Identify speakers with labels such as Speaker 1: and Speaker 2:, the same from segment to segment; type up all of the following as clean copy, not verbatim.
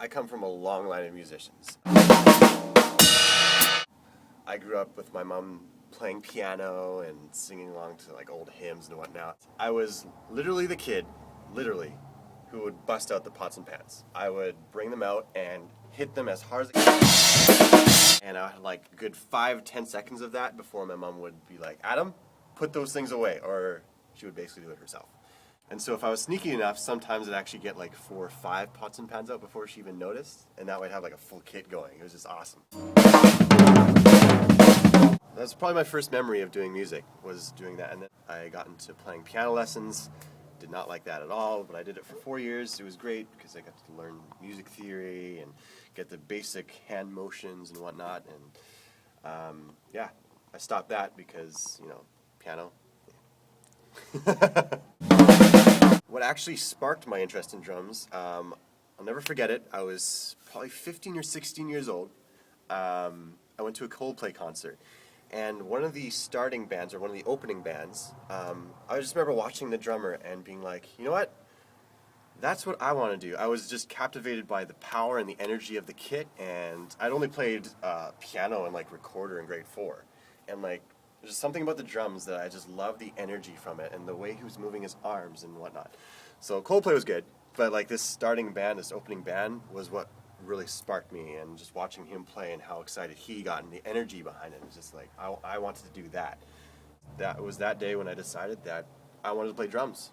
Speaker 1: I come from a long line of musicians. I grew up with my mom playing piano and singing along to like old hymns and whatnot. I was literally the kid, who would bust out the pots and pans. I would bring them out and hit them as hard as I could. And I had like a good 5-10 seconds of that before my mom would be like, Adam, put those things away, or she would basically do it herself. And so if I was sneaky enough, sometimes I'd actually get like 4 or 5 pots and pans out before she even noticed, and that would have like a full kit going. It was just awesome. That's probably my first memory of doing music, was doing that. And then I got into playing piano lessons. Did not like that at all, but I did it for 4 years. It was great because I got to learn music theory and get the basic hand motions and whatnot. And yeah, I stopped that because, you know, piano. What actually sparked my interest in drums, I'll never forget it. I was probably 15 or 16 years old. I went to a Coldplay concert. And one of the starting bands, or one of the opening bands, I just remember watching the drummer and being like, you know what? That's what I want to do. I was just captivated by the power and the energy of the kit, and I'd only played piano and like recorder in grade 4. And like, there's just something about the drums that I just love the energy from it and the way he was moving his arms and whatnot. So Coldplay was good, but like this starting band, this opening band was what really sparked me, and just watching him play and how excited he got and the energy behind it was just like, I wanted to do that. That was that day when I decided that I wanted to play drums.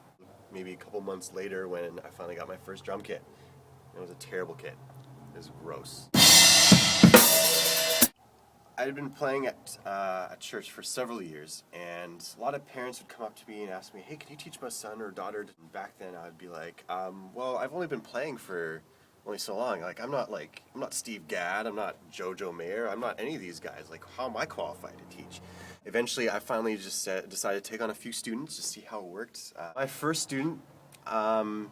Speaker 1: Maybe a couple months later when I finally got my first drum kit. It was a terrible kit. It was gross. I had been playing at church for several years, and a lot of parents would come up to me and ask me, hey, can you teach my son or daughter? And back then I would be like, well, I've only been playing for only so long. Like, I'm not Steve Gadd, I'm not Jojo Mayer, I'm not any of these guys. Like, how am I qualified to teach? Eventually, I finally just decided to take on a few students to see how it worked. My first student probably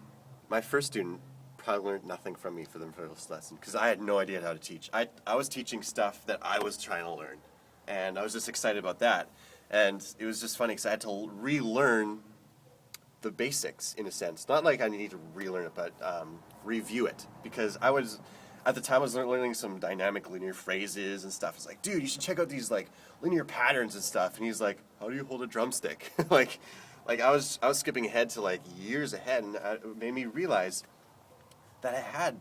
Speaker 1: learned nothing from me for the first lesson, because I had no idea how to teach. I was teaching stuff that I was trying to learn, and I was just excited about that. And it was just funny because I had to relearn the basics, in a sense. Not like I need to relearn it, but review it. Because at the time I was learning some dynamic linear phrases and stuff. It's like, dude, you should check out these like linear patterns and stuff. And he's like, how do you hold a drumstick? like I was skipping ahead to like years ahead, and it made me realize that I had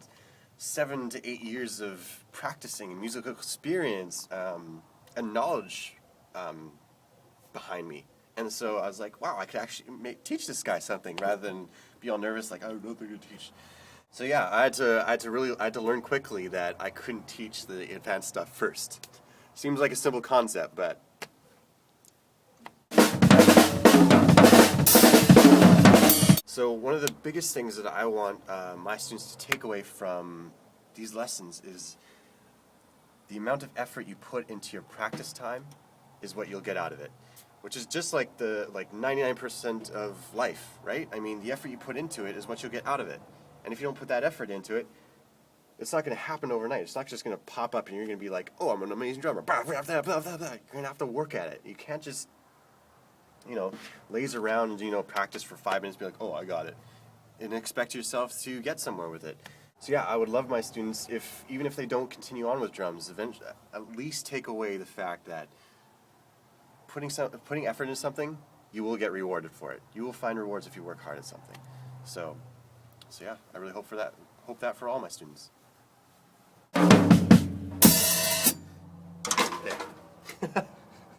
Speaker 1: 7 to 8 years of practicing and musical experience and knowledge behind me. And so I was like, wow, I could actually teach this guy something rather than be all nervous, like, I don't know what they're going to teach. So yeah, I had to learn quickly that I couldn't teach the advanced stuff first. Seems like a simple concept, but so one of the biggest things that I want my students to take away from these lessons is the amount of effort you put into your practice time is what you'll get out of it. Which is just like 99% of life, right? I mean, the effort you put into it is what you'll get out of it. And if you don't put that effort into it, it's not going to happen overnight. It's not just going to pop up and you're going to be like, oh, I'm an amazing drummer. You're going to have to work at it. You can't just, laze around and, practice for 5 minutes and be like, oh, I got it. And expect yourself to get somewhere with it. So yeah, I would love my students, even if they don't continue on with drums, eventually, at least take away the fact that putting effort into something, you will get rewarded for it. You will find rewards if you work hard at something. So yeah, I really hope that for all my students. Okay.